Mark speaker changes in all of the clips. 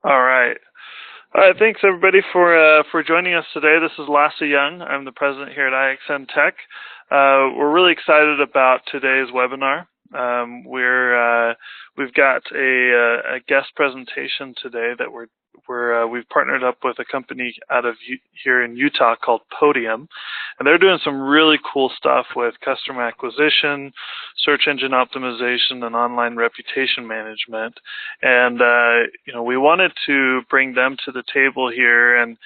Speaker 1: All right. All right. Thanks everybody for joining us today. This is Lasse Young. I'm the president here at IXN Tech. We're really excited about today's webinar. We've got a guest presentation today that we've partnered up with a company out of here in Utah called Podium, and they're doing some really cool stuff with customer acquisition, search engine optimization, and online reputation management. And we wanted to bring them to the table here and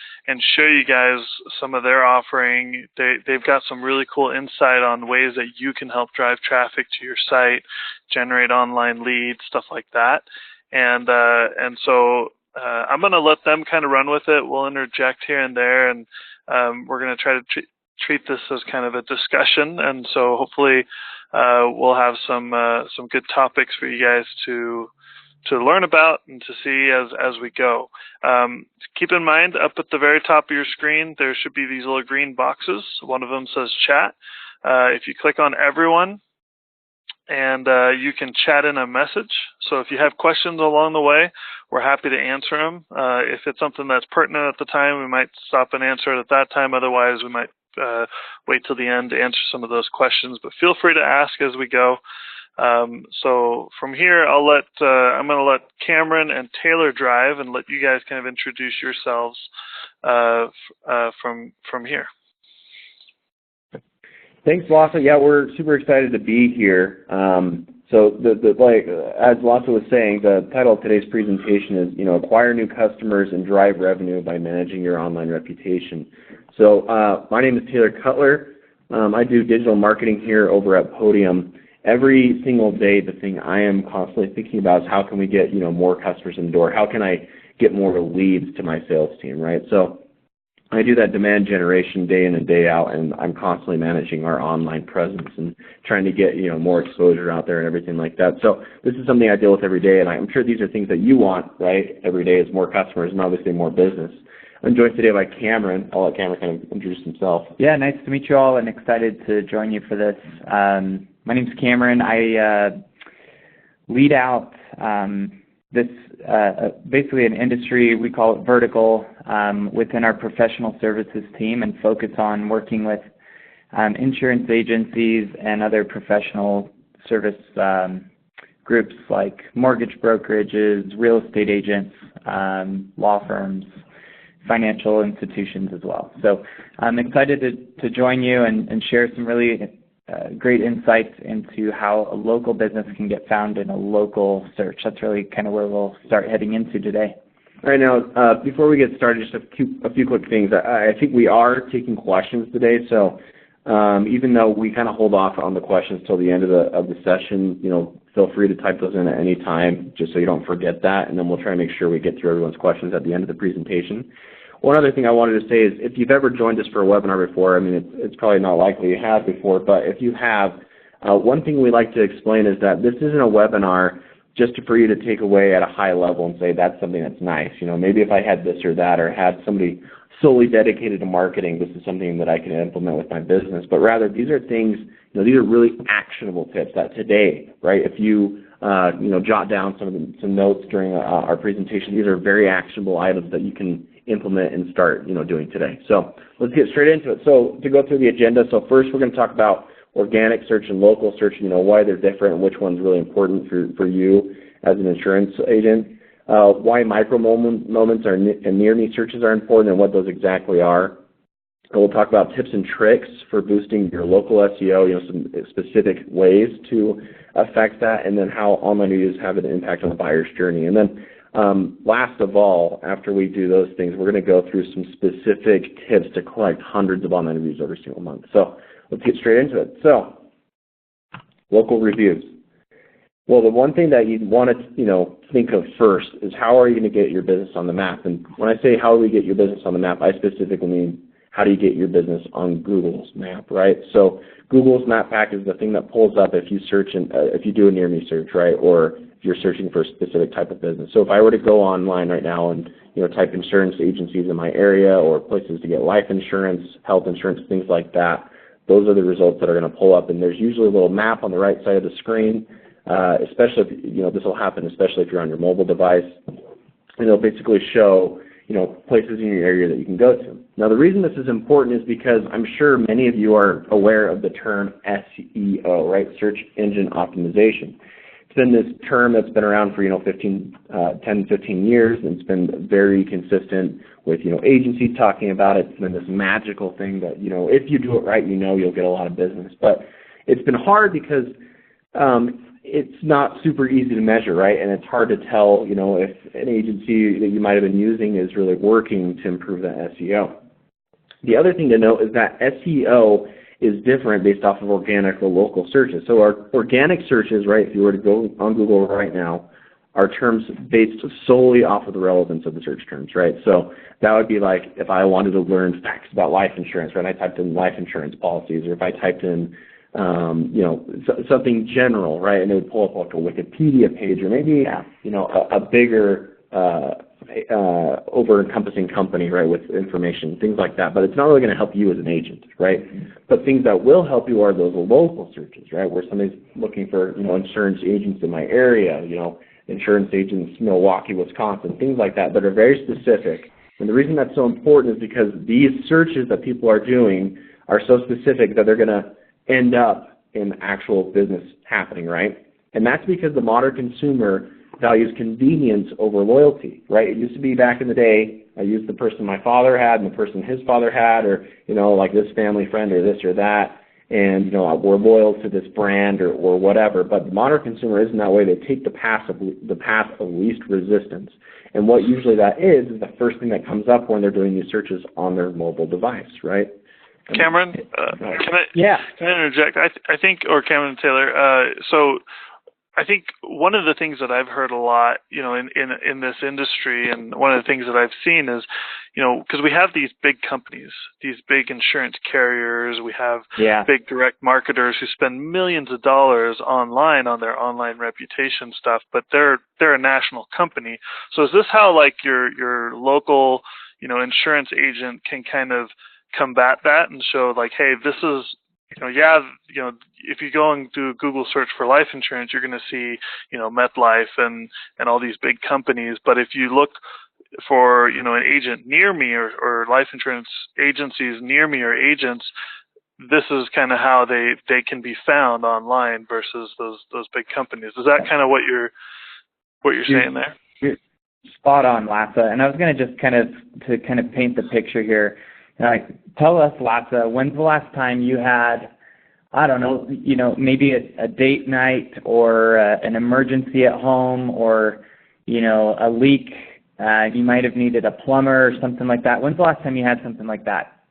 Speaker 1: show you guys some of their offering. They've got some really cool insight on ways that you can help drive traffic to your site, generate online leads, stuff like that. And so I'm going to let them kind of run with it. We'll interject here and there, and we're going to try to treat this as kind of a discussion. And so hopefully we'll have some good topics for you guys to learn about and to see as we go. Keep in mind, up at the very top of your screen, there should be these little green boxes. One of them says chat. If you click on everyone, and you can chat in a message. So if you have questions along the way, we're happy to answer them. If it's something that's pertinent at the time, we might stop and answer it at that time. Otherwise, we might wait till the end to answer some of those questions. But feel free to ask as we go. So from here, I'm going to let Cameron and Taylor drive and let you guys kind of introduce yourselves from here.
Speaker 2: Thanks, Lasse. Yeah, we're super excited to be here. So, as Lasse was saying, the title of today's presentation is, acquire new customers and drive revenue by managing your online reputation. So, my name is Taylor Cutler. I do digital marketing here over at Podium. Every single day, the thing I am constantly thinking about is how can we get, more customers in the door? How can I get more leads to my sales team, right? So, I do that demand generation day in and day out, and I'm constantly managing our online presence and trying to get more exposure out there and everything like that. So this is something I deal with every day, and I'm sure these are things that you want, right? Every day is more customers and obviously more business. I'm joined today by Cameron. I'll let Cameron kind of introduce himself.
Speaker 3: Yeah, nice to meet you all, and excited to join you for this. My name's Cameron. I lead out this basically an industry, we call it vertical, within our professional services team, and focus on working with insurance agencies and other professional service groups like mortgage brokerages, real estate agents, law firms, financial institutions as well. So I'm excited to join you and share some really great insights into how a local business can get found in a local search. That's really kind of where we'll start heading into today.
Speaker 2: All right, now, before we get started, just a few quick things. I think we are taking questions today, so even though we kind of hold off on the questions till the end of the session, feel free to type those in at any time, just so you don't forget that, and then we'll try to make sure we get through everyone's questions at the end of the presentation. One other thing I wanted to say is if you've ever joined us for a webinar before, I mean, it's probably not likely you have before, but if you have, one thing we like to explain is that this isn't a webinar just for you to take away at a high level and say that's something that's nice. Maybe if I had this or that or had somebody solely dedicated to marketing, this is something that I can implement with my business. But rather, these are things, these are really actionable tips that today, right, if you jot down some notes during our presentation, these are very actionable items that you can implement and start, doing today. So let's get straight into it. So to go through the agenda, so first we're going to talk about organic search and local search, why they're different and which one's really important for you as an insurance agent, why micro moments and near-me searches are important and what those exactly are. And we'll talk about tips and tricks for boosting your local SEO, some specific ways to affect that, and then how online reviews have an impact on the buyer's journey. And then last of all, after we do those things, we're going to go through some specific tips to collect hundreds of online reviews every single month. So let's get straight into it. So, local reviews. Well, the one thing that you want to, think of first is how are you going to get your business on the map? And when I say how do we get your business on the map, I specifically mean how do you get your business on Google's map, right? So Google's map pack is the thing that pulls up if you search if you do a near-me search, right? Or if you're searching for a specific type of business. So if I were to go online right now and type insurance agencies in my area or places to get life insurance, health insurance, things like that, those are the results that are going to pull up. And there's usually a little map on the right side of the screen, especially if, this will happen especially if you're on your mobile device. and it'll basically show, places in your area that you can go to. Now, the reason this is important is because I'm sure many of you are aware of the term SEO, right? Search Engine Optimization. It's been this term that's been around for, 10, 15 years, and it's been very consistent with, agencies talking about it. It's been this magical thing that, if you do it right, you'll get a lot of business. But it's been hard because it's not super easy to measure, right? And it's hard to tell, if an agency that you might have been using is really working to improve that SEO. The other thing to note is that SEO is different based off of organic or local searches. So our organic searches, right, if you were to go on Google right now, are terms based solely off of the relevance of the search terms, right? So that would be like if I wanted to learn facts about life insurance, right? I typed in life insurance policies, or if I typed in something general, right, and it would pull up like a Wikipedia page, or maybe a bigger over-encompassing company, right, with information, things like that. But it's not really going to help you as an agent, right? But things that will help you are those local searches, right, where somebody's looking for insurance agents in my area, insurance agents Milwaukee, Wisconsin, things like that are very specific. And the reason that's so important is because these searches that people are doing are so specific that they're going to end up in actual business happening, right? And that's because the modern consumer values convenience over loyalty, right? It used to be back in the day, I used the person my father had and the person his father had, or, like this family friend or this or that, and, we're loyal to this brand or whatever. But the modern consumer isn't that way. They take the path of least resistance. And what usually that is the first thing that comes up when they're doing these searches on their mobile device, right?
Speaker 1: Cameron, can I interject? I think, or Cameron Taylor, so I think one of the things that I've heard a lot, in this industry, and one of the things that I've seen is, because we have these big companies, these big insurance carriers, we have big direct marketers who spend millions of dollars online on their online reputation stuff, but they're a national company. So is this how like your local, insurance agent can kind of combat that and show like, hey, this is, if you go and do a Google search for life insurance, you're going to see, MetLife and all these big companies. But if you look for, an agent near me or life insurance agencies near me or agents, this is kind of how they can be found online versus those big companies. Is that kind of what you're saying there?
Speaker 3: You're spot on, Lassa. And I was going to just kind of paint the picture here. Tell us, Lassa, when's the last time you had, I don't know, maybe a date night or an emergency at home, or, a leak. You might have needed a plumber or something like that. When's the last time you had something like that?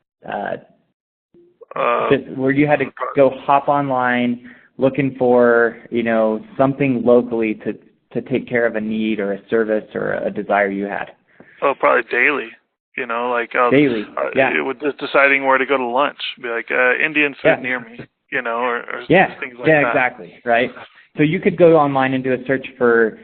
Speaker 3: Where you had to go hop online looking for, something locally to take care of a need or a service or a desire you had? Oh,
Speaker 1: probably daily.
Speaker 3: Daily,
Speaker 1: deciding where to go to lunch. Be like, Indian food near me, or things like that.
Speaker 3: Yeah, exactly, right? So you could go online and do a search for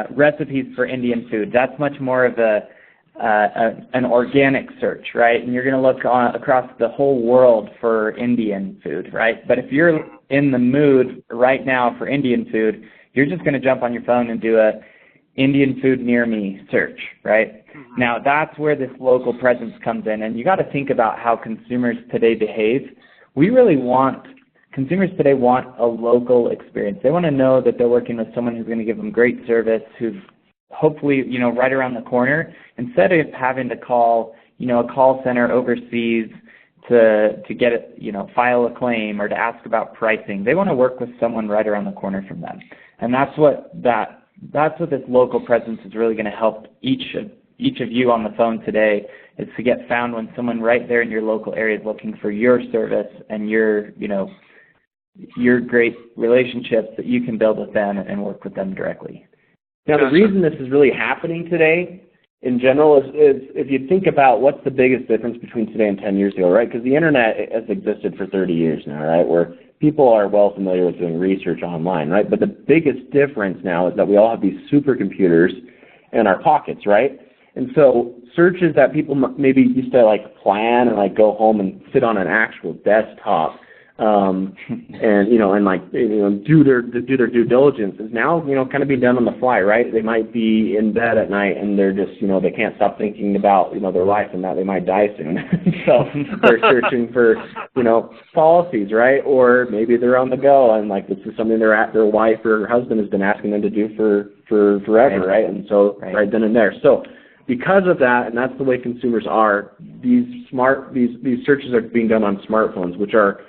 Speaker 3: recipes for Indian food. That's much more of an organic search, right? And you're going to look across the whole world for Indian food, right? But if you're in the mood right now for Indian food, you're just going to jump on your phone and do a Indian food near me search, right? Mm-hmm. Now that's where this local presence comes in, and you got to think about how consumers today behave. Consumers today want a local experience. They want to know that they're working with someone who's going to give them great service, who's hopefully, right around the corner, instead of having to call, a call center overseas to get it, file a claim or to ask about pricing. They want to work with someone right around the corner from them. And that's what this local presence is really going to help each of you on the phone today, is to get found when someone right there in your local area is looking for your service and your great relationships that you can build with them and work with them directly.
Speaker 2: Now, the reason this is really happening today in general is if you think about what's the biggest difference between today and 10 years ago, right? Because the internet has existed for 30 years now, right, where people are well familiar with doing research online, right? But the biggest difference now is that we all have these supercomputers in our pockets, right? And so searches that people maybe used to plan and go home and sit on an actual desktop and do their due diligence is now kind of being done on the fly, right? They might be in bed at night and they're just they can't stop thinking about their life and that they might die soon, so they're searching for policies, right? Or maybe they're on the go and this is something their wife or husband has been asking them to do for forever, right? And so right then and there. So because of that, and that's the way consumers are, these searches are being done on smartphones, which are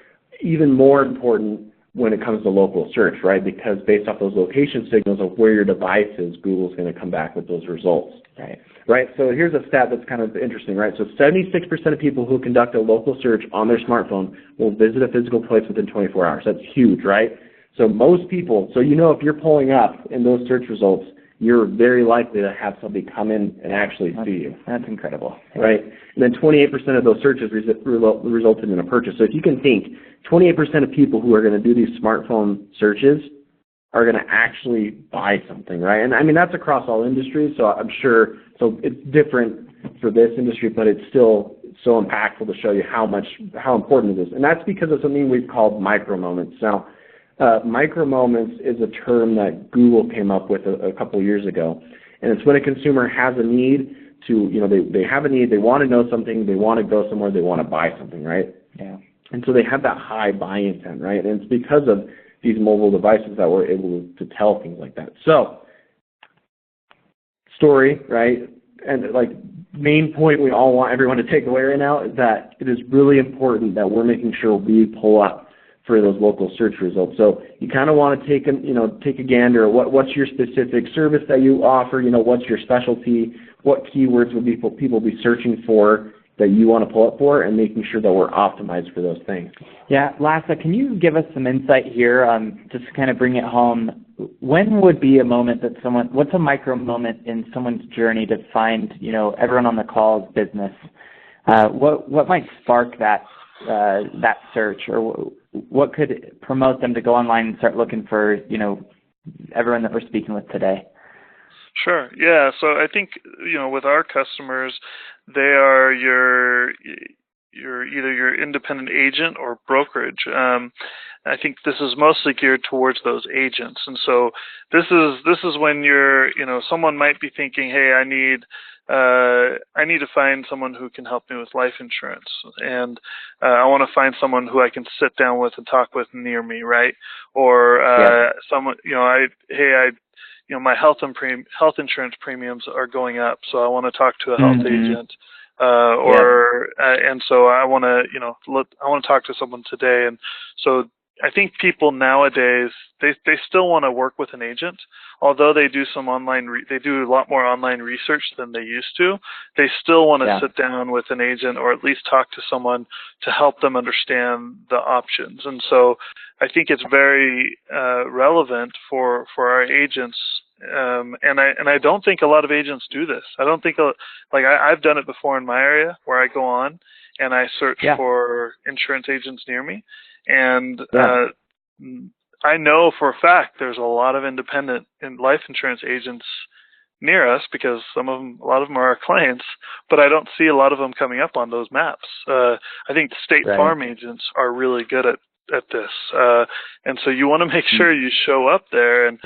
Speaker 2: even more important when it comes to local search, right? Because based off those location signals of where your device is, Google's going to come back with those results, right? So here's a stat that's kind of interesting, right? So 76% of people who conduct a local search on their smartphone will visit a physical place within 24 hours. That's huge, right? So most people, if you're pulling up in those search results, you're very likely to have somebody come in and actually see you.
Speaker 3: That's incredible.
Speaker 2: Right? And then 28% of those searches resulted in a purchase. So if you can think, 28% of people who are going to do these smartphone searches are going to actually buy something, right? And I mean, that's across all industries, so I'm sure, so it's different for this industry, but it's still so impactful to show you how important it is. And that's because of something we've called micro moments. Now, micro moments is a term that Google came up with a couple of years ago, and it's when a consumer has a need to, they have a need, they want to know something, they want to go somewhere, they want to buy something, right?
Speaker 3: Yeah.
Speaker 2: And so they have that high buy intent, right? And it's because of these mobile devices that we're able to tell things like that. So, story, right? And main point we all want everyone to take away right now is that it is really important that we're making sure we pull up for those local search results. So you kind of want to take a gander. What's your specific service that you offer? What's your specialty? What keywords would people be searching for that you want to pull up for, and making sure that we're optimized for those things.
Speaker 3: Yeah, Lassa, can you give us some insight here, just to kind of bring it home? When would be a moment that what's a micro moment in someone's journey to find, everyone on the call's business? What might spark that search, or what could promote them to go online and start looking for, everyone that we're speaking with today?
Speaker 1: Sure. Yeah. So I think, with our customers, they are your either your independent agent or brokerage. I think this is mostly geared towards those agents. And so this is when someone might be thinking, hey, I need to find someone who can help me with life insurance, and I want to find someone who I can sit down with and talk with near me, right? Or someone, my health insurance premiums are going up, so I want to talk to a health agent, and so I want to talk to someone today. And so I think people nowadays they still want to work with an agent, although they do some they do a lot more online research than they used to. They still want to sit down with an agent, or at least talk to someone to help them understand the options. And so I think it's very relevant for our agents. And I don't think a lot of agents do this. I don't think I've done it before in my area, where I go on and I search for insurance agents near me. And I know for a fact there's a lot of independent life insurance agents near us, because a lot of them are our clients, but I don't see a lot of them coming up on those maps. I think State Farm agents are really good at this, and so you want to make sure you show up there. And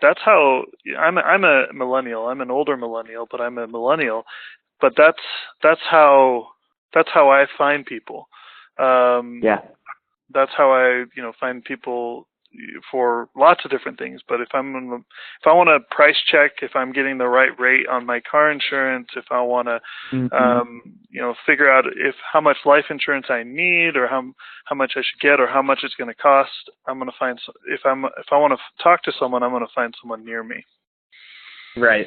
Speaker 1: that's how I'm a millennial. I'm an older millennial, but I'm a millennial. But that's how I find people. That's how I find people for lots of different things. But if I want to price check if I'm getting the right rate on my car insurance, if I want to figure out how much life insurance I need, or how much I should get, or how much it's going to cost, I'm going to find, if I want to talk to someone, I'm going to find someone near me.
Speaker 3: Right.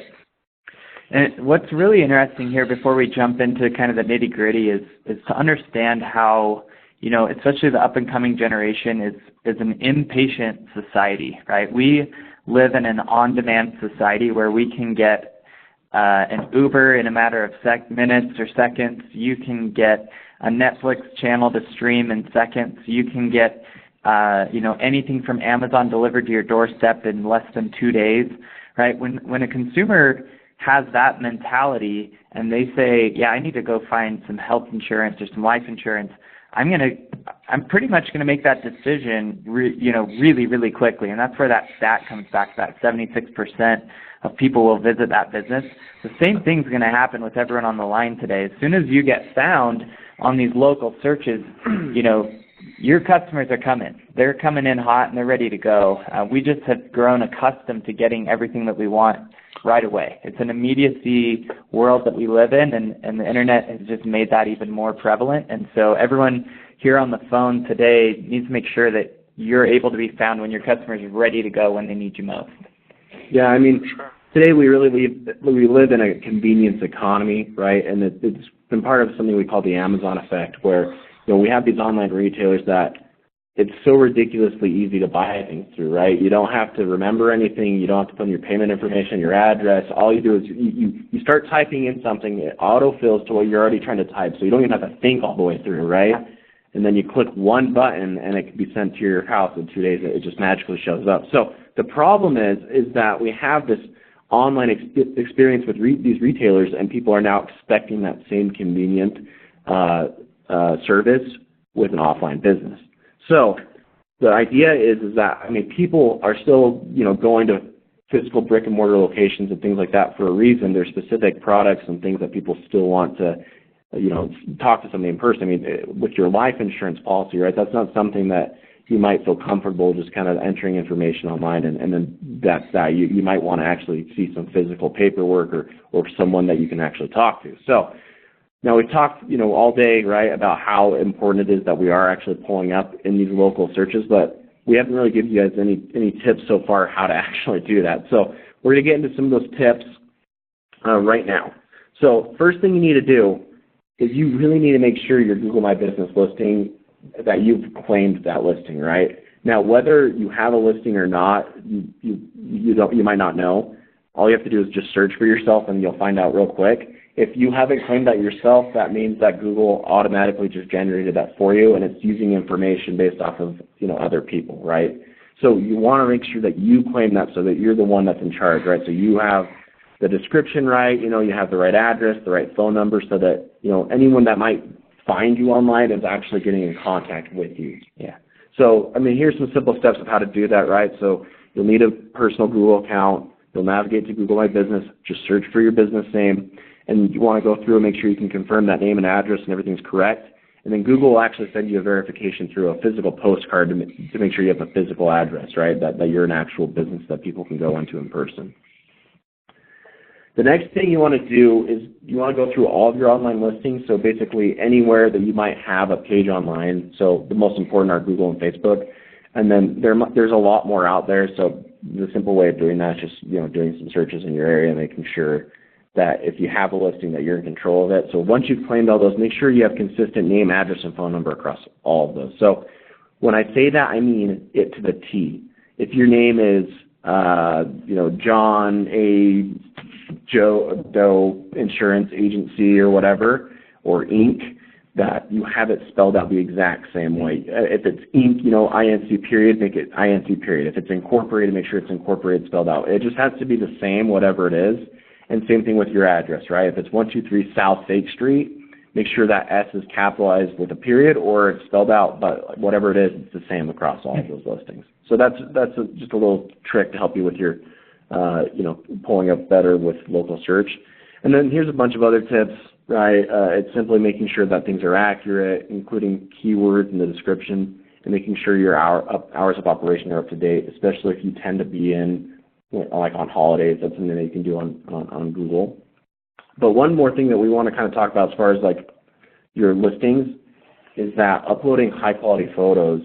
Speaker 3: And what's really interesting here, before we jump into kind of the nitty-gritty, is to understand how, especially the up-and-coming generation is an impatient society, right? We live in an on-demand society where we can get an Uber in a matter of minutes or seconds. You can get a Netflix channel to stream in seconds. You can get, anything from Amazon delivered to your doorstep in less than 2 days, right? When a consumer has that mentality and they say, I need to go find some health insurance or some life insurance, I'm pretty much gonna make that decision, really, really quickly, and that's where that stat comes back. That 76% of people will visit that business. The same thing's gonna happen with everyone on the line today. As soon as you get found on these local searches, your customers are coming. They're coming in hot and they're ready to go. We just have grown accustomed to getting everything that we want right away. It's an immediacy world that we live in, and the internet has just made that even more prevalent. And so everyone here on the phone today needs to make sure that you're able to be found when your customer is ready to go when they need you most.
Speaker 2: Yeah, I mean, today we live in a convenience economy, right? And it's been part of something we call the Amazon effect, where we have these online retailers that it's so ridiculously easy to buy things through, right? You don't have to remember anything. You don't have to put in your payment information, your address. All you do is you start typing in something. It autofills to what you're already trying to type, so you don't even have to think all the way through, right? And then you click one button, and it can be sent to your house in 2 days. It just magically shows up. So the problem is that we have this online experience with these retailers, and people are now expecting that same convenient service with an offline business. So the idea is that, I mean, people are still, going to physical brick and mortar locations and things like that for a reason. There's specific products and things that people still want to, talk to somebody in person. I mean, with your life insurance policy, right, that's not something that you might feel comfortable just kind of entering information online and then that's that. You might want to actually see some physical paperwork or someone that you can actually talk to. So now we've talked, all day, right, about how important it is that we are actually pulling up in these local searches, but we haven't really given you guys any tips so far how to actually do that. So we're going to get into some of those tips right now. So first thing you need to do is you really need to make sure your Google My Business listing, that you've claimed that listing, right? Now, whether you have a listing or not, you might not know. All you have to do is just search for yourself, and you'll find out real quick. If you haven't claimed that yourself, that means that Google automatically just generated that for you, and it's using information based off of other people, right? So you want to make sure that you claim that so that you're the one that's in charge, right? So you have the description right, you have the right address, the right phone number, so that anyone that might find you online is actually getting in contact with you. Yeah. So I mean, here's some simple steps of how to do that, right? So you'll need a personal Google account. You'll navigate to Google My Business. Just search for your business name. And you want to go through and make sure you can confirm that name and address and everything's correct. And then Google will actually send you a verification through a physical postcard to make sure you have a physical address, right, that you're an actual business that people can go into in person. The next thing you want to do is you want to go through all of your online listings, so basically anywhere that you might have a page online. So the most important are Google and Facebook. And then there's a lot more out there, so the simple way of doing that is just doing some searches in your area and making sure that if you have a listing that you're in control of it. So once you've claimed all those, make sure you have consistent name, address, and phone number across all of those. So when I say that, I mean it to the T. If your name is, John A. Joe Doe Insurance Agency or whatever, or Inc., that you have it spelled out the exact same way. If it's Inc., INC period, make it INC period. If it's incorporated, make sure it's incorporated spelled out. It just has to be the same, whatever it is. And same thing with your address, right? If it's 123 South Fake Street, make sure that S is capitalized with a period or it's spelled out, but whatever it is, it's the same across all of those listings. So that's just a little trick to help you with your, pulling up better with local search. And then here's a bunch of other tips, right? It's simply making sure that things are accurate, including keywords in the description, and making sure your hours of operation are up to date, especially if you tend to be in, like on holidays. That's something that you can do on Google. But one more thing that we want to kind of talk about as far as like your listings is that uploading high quality photos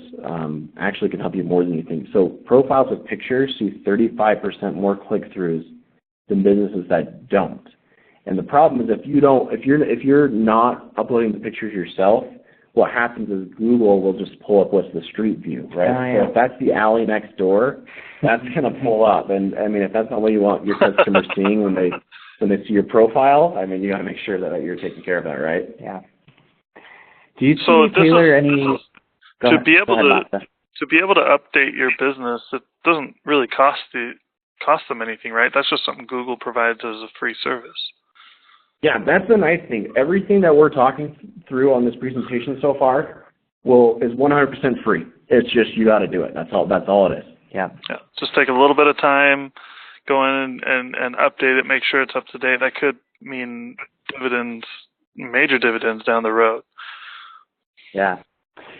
Speaker 2: actually can help you more than you think. So profiles with pictures see 35% more click-throughs than businesses that don't. And the problem is if you're not uploading the pictures yourself, what happens is Google will just pull up what's the street view, right?
Speaker 3: Oh, yeah.
Speaker 2: So if that's the alley next door, that's going to pull up. And I mean, if that's not what you want your customers seeing when they see your profile, I mean, you got to make sure that you're taking care of that, right?
Speaker 3: Yeah. Do you see, Taylor, any?
Speaker 1: To be able to update your business, it doesn't really cost them anything, right? That's just something Google provides as a free service. Yeah,
Speaker 2: that's the nice thing. Everything that we're talking through on this presentation so far is 100% free. It's just you got to do it. That's all it is.
Speaker 3: Yeah.
Speaker 1: Yeah. Just take a little bit of time, go in and update it, make sure it's up to date. That could mean dividends, major dividends down the road.
Speaker 3: Yeah.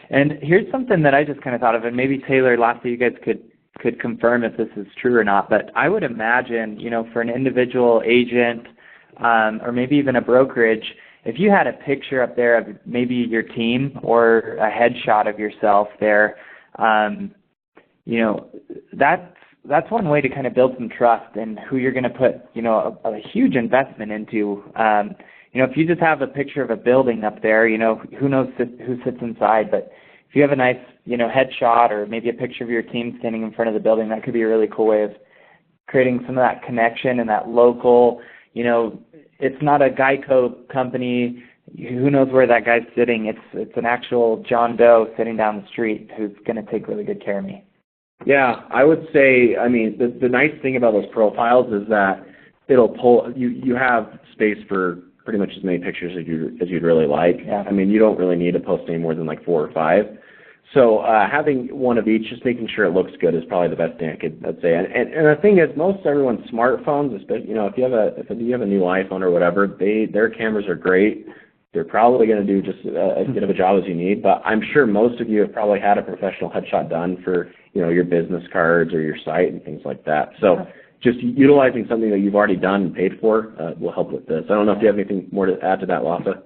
Speaker 3: And here's something that I just kind of thought of, and maybe Taylor, lastly, you guys could confirm if this is true or not, but I would imagine, for an individual agent or maybe even a brokerage, if you had a picture up there of maybe your team or a headshot of yourself there, that's one way to kind of build some trust in who you're going to put, a huge investment into. If you just have a picture of a building up there, who knows who sits inside, but if you have a nice, headshot or maybe a picture of your team standing in front of the building, that could be a really cool way of creating some of that connection and that local, it's not a Geico company. Who knows where that guy's sitting? It's an actual John Doe sitting down the street who's going to take really good care of me.
Speaker 2: Yeah, I would say, the nice thing about those profiles is that it'll pull, you have space for pretty much as many pictures as you'd really like.
Speaker 3: Yeah.
Speaker 2: You don't really need to post any more than like 4 or 5. So having one of each, just making sure it looks good, is probably the best thing I'd say. And the thing is, most everyone's smartphones, especially, if you have a new iPhone or whatever, their cameras are great. They're probably going to do just as good of a job as you need. But I'm sure most of you have probably had a professional headshot done for your business cards or your site and things like that. So just utilizing something that you've already done and paid for will help with this. I don't know if you have anything more to add to that, Lafa.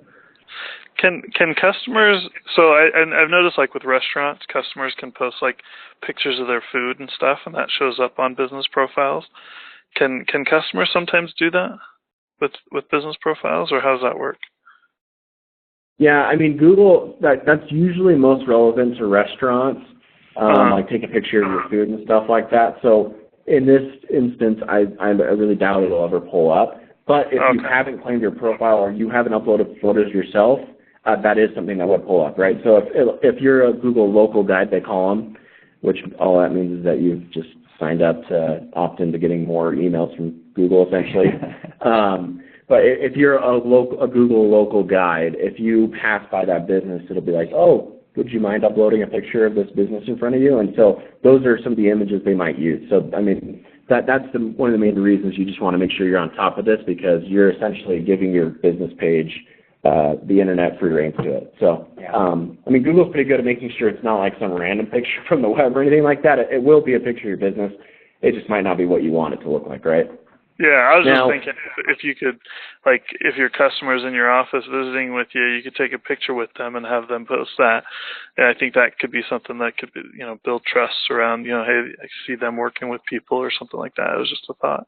Speaker 1: Can customers? So I've noticed, like with restaurants, customers can post like pictures of their food and stuff, and that shows up on business profiles. Can customers sometimes do that with business profiles, or how does that work?
Speaker 2: Yeah, Google, that's usually most relevant to restaurants, like take a picture of your food and stuff like that. So in this instance, I really doubt it'll ever pull up. But if you haven't claimed your profile or you haven't uploaded photos yourself, that is something that would pull up, right? So if you're a Google local guide, they call them, which all that means is that you've just signed up to opt into getting more emails from Google, essentially. But if you're a Google local guide, if you pass by that business, it'll be like, oh, would you mind uploading a picture of this business in front of you? And so those are some of the images they might use. So, that's one of the main reasons you just want to make sure you're on top of this, because you're essentially giving your business page the internet free reign to it. So, Google's pretty good at making sure it's not like some random picture from the web or anything like that. It will be a picture of your business. It just might not be what you want it to look like, right?
Speaker 1: Yeah, I was just thinking if you could, like, if your customer's in your office visiting with you, you could take a picture with them and have them post that. And I think that could be something that could be, build trust around, hey, I see them working with people or something like that. It was just a thought.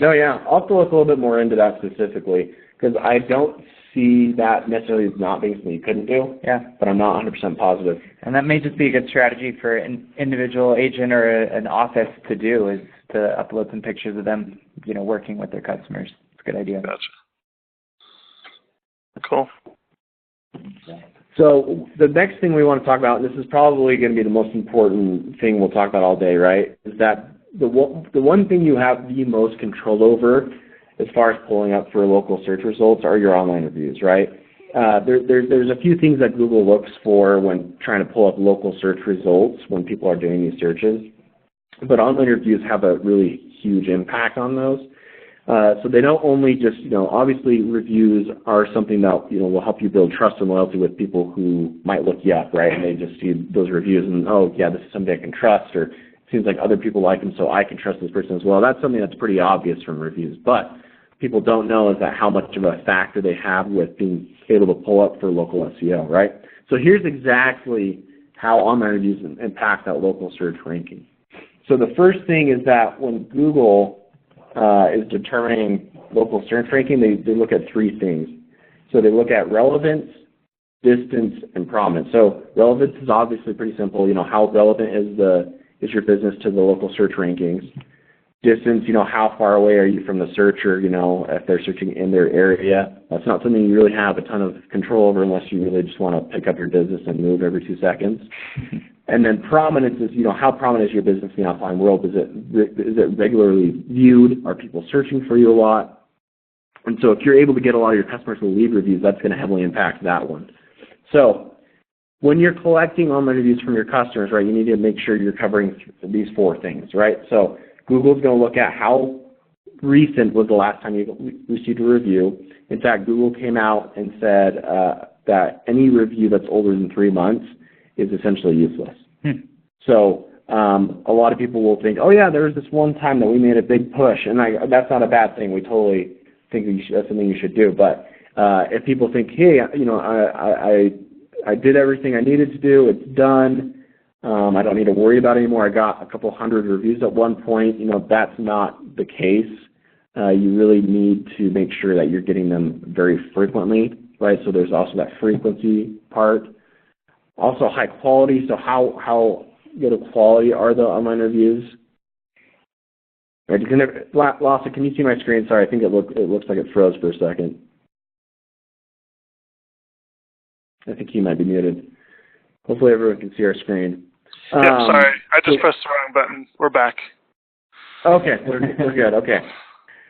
Speaker 2: No, yeah. I'll have to look a little bit more into that specifically, because I don't see that necessarily as not being something you couldn't do.
Speaker 3: Yeah.
Speaker 2: But I'm not 100% positive.
Speaker 3: And that may just be a good strategy for an individual agent or an office to do, is to upload some pictures of them, working with their customers. It's a good idea.
Speaker 1: Gotcha. Cool.
Speaker 2: So the next thing we want to talk about, and this is probably going to be the most important thing we'll talk about all day, right, is that the one thing you have the most control over as far as pulling up for local search results are your online reviews, right? There's a few things that Google looks for when trying to pull up local search results when people are doing these searches. But online reviews have a really huge impact on those. So they don't only just, obviously reviews are something that, will help you build trust and loyalty with people who might look you up, right? And they just see those reviews and, oh, yeah, this is somebody I can trust, or it seems like other people like them, so I can trust this person as well. That's something that's pretty obvious from reviews. But people don't know is that how much of a factor they have with being able to pull up for local SEO, right? So here's exactly how online reviews impact that local search ranking. So the first thing is that when Google is determining local search ranking, they look at 3 things. So they look at relevance, distance, and prominence. So relevance is obviously pretty simple. How relevant is your business to the local search rankings? Distance, how far away are you from the searcher, if they're searching in their area. That's not something you really have a ton of control over unless you really just want to pick up your business and move every 2 seconds. And then prominence is, how prominent is your business in the offline world? Is it regularly viewed? Are people searching for you a lot? And so if you're able to get a lot of your customers to leave reviews, that's going to heavily impact that one. So when you're collecting online reviews from your customers, right, you need to make sure you're covering these 4 things, right? So Google's going to look at how recent was the last time you received a review. In fact, Google came out and said that any review that's older than 3 months is essentially useless. So a lot of people will think, oh yeah, there was this one time that we made a big push, and that's not a bad thing. We totally think that's something you should do. But if people think, hey, I did everything I needed to do, it's done, I don't need to worry about it anymore, I got a couple hundred reviews at one point, that's not the case. You really need to make sure that you're getting them very frequently, right? So there's also that frequency part. Also high quality, so how good of quality are the online reviews? Right, Lassa, can you see my screen? Sorry, I think it looks like it froze for a second. I think he might be muted. Hopefully everyone can see our screen.
Speaker 1: Yep, sorry. I just pressed the wrong button. We're back.
Speaker 2: Okay, we're good. Okay.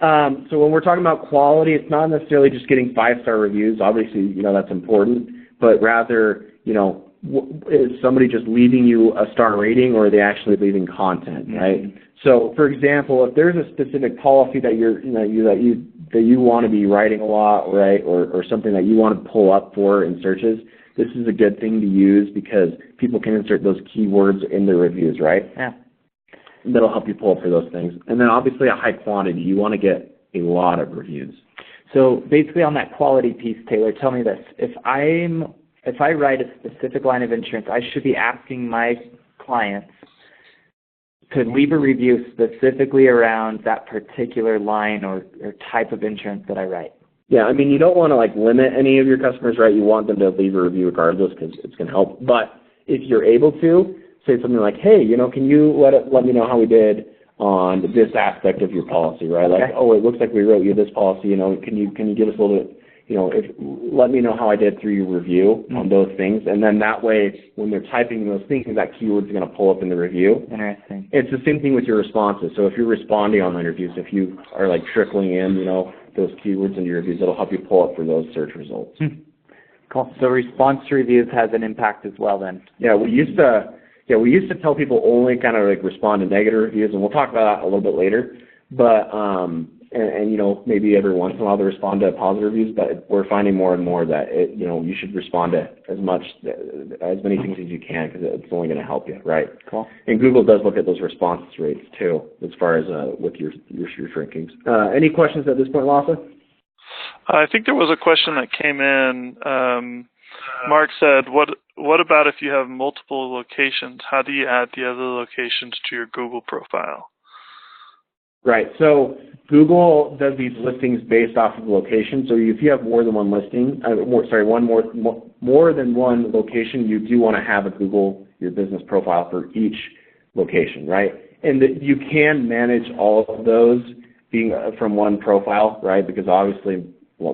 Speaker 2: So when we're talking about quality, it's not necessarily just getting 5-star reviews. Obviously, that's important. But rather, is somebody just leaving you a star rating, or are they actually leaving content, right? So, for example, if there's a specific policy that you want to be writing a lot, right, or something that you want to pull up for in searches, this is a good thing to use because people can insert those keywords in their reviews, right?
Speaker 3: Yeah.
Speaker 2: That'll help you pull up for those things. And then obviously a high quantity. You want to get a lot of reviews.
Speaker 3: So basically on that quality piece, Taylor, tell me this. If I write a specific line of insurance, I should be asking my clients to leave a review specifically around that particular line or type of insurance that I write.
Speaker 2: Yeah, I mean, you don't want to limit any of your customers, right? You want them to leave a review regardless because it's going to help. But if you're able to, say something like, hey, can you let me know how we did on this aspect of your policy, right?
Speaker 3: Okay.
Speaker 2: Like, oh, it looks like we wrote you this policy, can you give us a little bit, let me know how I did through your review on those things. And then that way, when they're typing those things, that keyword's going to pull up in the review.
Speaker 3: Interesting.
Speaker 2: It's the same thing with your responses. So if you're responding on reviews, if you are trickling in, those keywords into your reviews, it'll help you pull up for those search results.
Speaker 3: Cool. So response to reviews has an impact as well then.
Speaker 2: Yeah, we used to tell people only kind of respond to negative reviews, and we'll talk about that a little bit later. But maybe every once in a while they respond to positive reviews, but we're finding more and more that you should respond to as many things as you can because it's only going to help you, right?
Speaker 3: Cool.
Speaker 2: And Google does look at those response rates too, as far as with your rankings. Any questions at this point, Lassa?
Speaker 1: I think there was a question that came in. Mark said, what about if you have multiple locations? How do you add the other locations to your Google profile?
Speaker 2: Right. So Google does these listings based off of location. So if you have more than one listing, more than one location, you do want to have a Google Your Business profile for each location, right? And you can manage all of those being from one profile, right? Because obviously,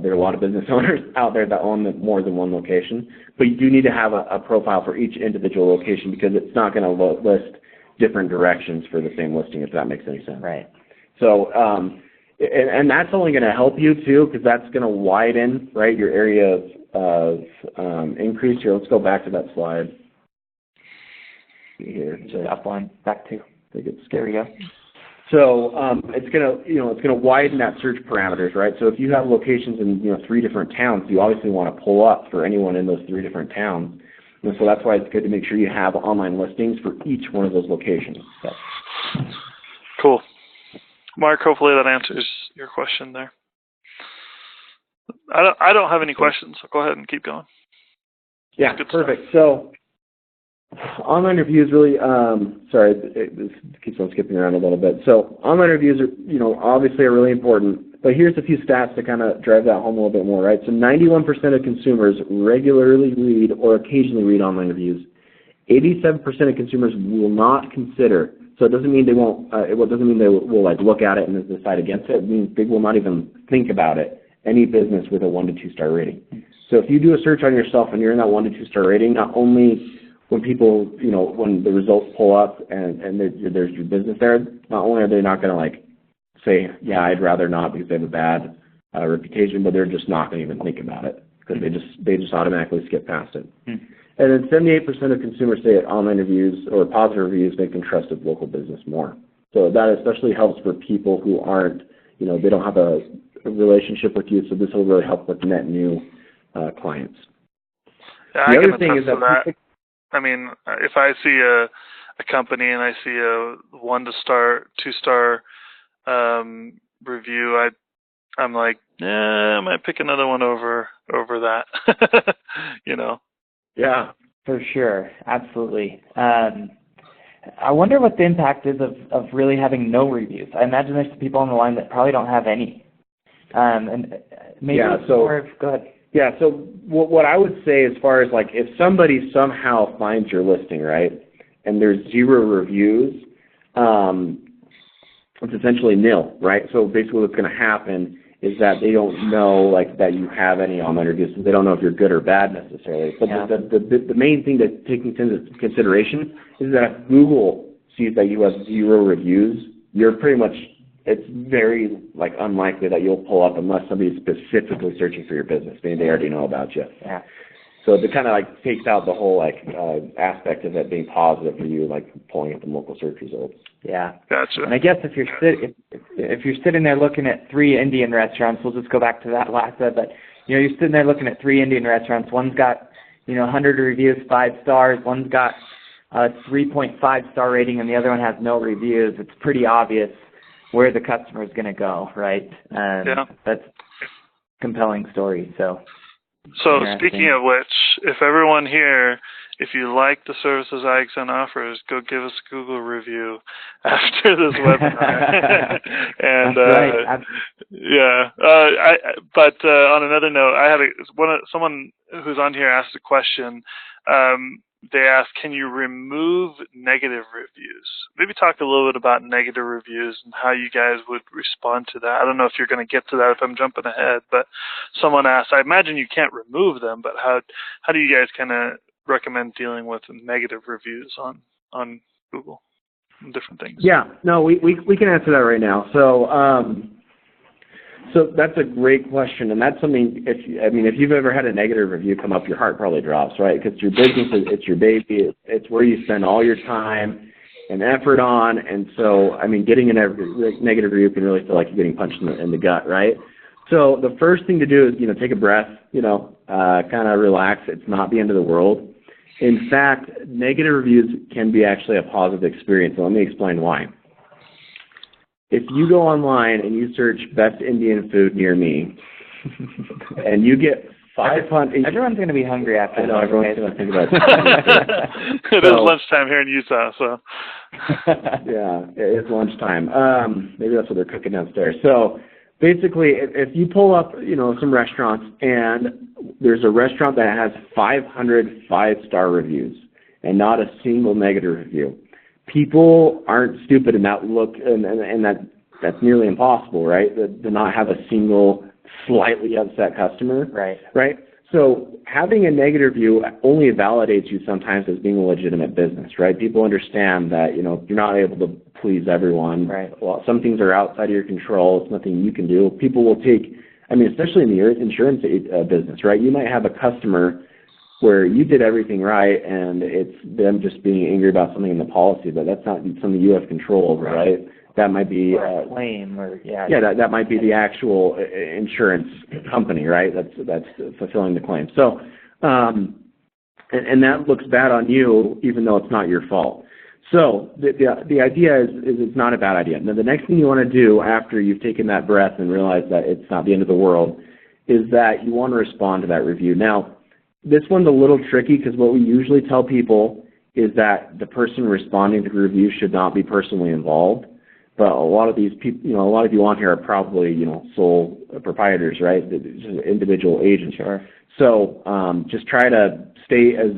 Speaker 2: there are a lot of business owners out there that own more than one location, but you do need to have a profile for each individual location because it's not going to list different directions for the same listing, if that makes any sense.
Speaker 3: Right.
Speaker 2: So, and that's only going to help you too, because that's going to widen, right, your area of increase here. Let's go back to that slide. Here,
Speaker 3: Top one, back to.
Speaker 2: I think it's
Speaker 3: there we go.
Speaker 2: So it's gonna widen that search parameters, right? So if you have locations in 3 different towns, you obviously want to pull up for anyone in those 3 different towns, and so that's why it's good to make sure you have online listings for each one of those locations.
Speaker 3: Yep.
Speaker 1: Cool. Mark, hopefully that answers your question there. I don't have any questions, so go ahead and keep going.
Speaker 2: Yeah, perfect. So online reviews really, sorry, this keeps on skipping around a little bit. So online reviews are, obviously are really important, but here's a few stats to kind of drive that home a little bit more, right? So 91% of consumers regularly read or occasionally read online reviews. 87% of consumers will not consider. So it doesn't mean they won't. It doesn't mean they will look at it and decide against it. It means they will not even think about it. Any business with a 1 to 2 star rating. So if you do a search on yourself and you're in that 1 to 2 star rating, not only when people, when the results pull up and there's your business there, not only are they not going to say, yeah, I'd rather not because they have a bad reputation, but they're just not going to even think about it. because they just automatically skip past it. And then 78% of consumers say that online reviews or positive reviews make them trust a local business more. So that especially helps for people who aren't, they don't have a relationship with you, so this will really help with net new clients.
Speaker 1: Yeah, the other thing is that I mean, if I see a company and I see a 1-star, 2-star review, I'm like, I might pick another one over that.
Speaker 2: Yeah,
Speaker 3: for sure, absolutely. I wonder what the impact is of really having no reviews. I imagine there's some people on the line that probably don't have any. And maybe go ahead.
Speaker 2: Yeah, so what I would say as far as like if somebody somehow finds your listing, right, and there's 0 reviews, it's essentially nil, right? So basically what's going to happen is that they don't know like that you have any online reviews. So they don't know if you're good or bad necessarily. But the main thing to take into consideration is that if Google sees that you have 0 reviews, you're pretty much, it's very like unlikely that you'll pull up unless somebody's specifically searching for your business. Maybe they already know about you.
Speaker 3: Yeah.
Speaker 2: So it kind of like takes out the whole like aspect of it being positive for you, like pulling up the local search results.
Speaker 3: Yeah.
Speaker 1: Gotcha.
Speaker 3: And I guess if you're sitting there looking at 3 Indian restaurants, we'll just go back to that last bit, but you're sitting there looking at 3 Indian restaurants. One's got 100 reviews, 5 stars. One's got a 3.5 star rating, and the other one has no reviews. It's pretty obvious where the customer is going to go, right? That's a compelling story. So
Speaker 1: speaking of which, if everyone here, if you like the services IXN offers, go give us a Google review after this webinar. And
Speaker 3: right.
Speaker 1: But on another note, I had someone who's on here asked a question. They asked, can you remove negative reviews? Maybe talk a little bit about negative reviews and how you guys would respond to that. I don't know if you're going to get to that if I'm jumping ahead, but someone asked, I imagine you can't remove them, but how do you guys kind of recommend dealing with negative reviews on Google and different things?
Speaker 2: Yeah, no, we can answer that right now. So that's a great question, and that's something. If you've ever had a negative review come up, your heart probably drops, right? Because your business, it's your baby, it's where you spend all your time and effort on, and so getting a negative review can really feel like you're getting punched in the gut, right? So the first thing to do is take a breath, kind of relax. It's not the end of the world. In fact, negative reviews can be actually a positive experience. So let me explain why. If you go online and you search best Indian food near me, and you get 500...
Speaker 3: Everyone's going to be hungry after that.
Speaker 2: Everyone's going to think about it.
Speaker 1: It is lunchtime here in Utah, so...
Speaker 2: Yeah, it's lunchtime. Maybe that's what they're cooking downstairs. So basically, if you pull up, some restaurants, and there's a restaurant that has 500 5-star reviews and not a single negative review, people aren't stupid in that look, and that's nearly impossible, right? To not have a single slightly upset customer. Right? So having a negative review only validates you sometimes as being a legitimate business, right? People understand that, you're not able to please everyone.
Speaker 3: Right.
Speaker 2: Well, some things are outside of your control. It's nothing you can do. People will take, especially in the insurance business, right? You might have a customer where you did everything right, and it's them just being angry about something in the policy, but that's not something you have control over, right? That might be
Speaker 3: a claim,
Speaker 2: that might be the actual insurance company, right? That's fulfilling the claim. So, and that looks bad on you, even though it's not your fault. So the idea is it's not a bad idea. Now, the next thing you want to do after you've taken that breath and realized that it's not the end of the world is that you want to respond to that review. Now, this one's a little tricky because what we usually tell people is that the person responding to the review should not be personally involved. But a lot of these people, a lot of you on here are probably, sole proprietors, right? Individual agents.
Speaker 3: Sure.
Speaker 2: So just try to stay as,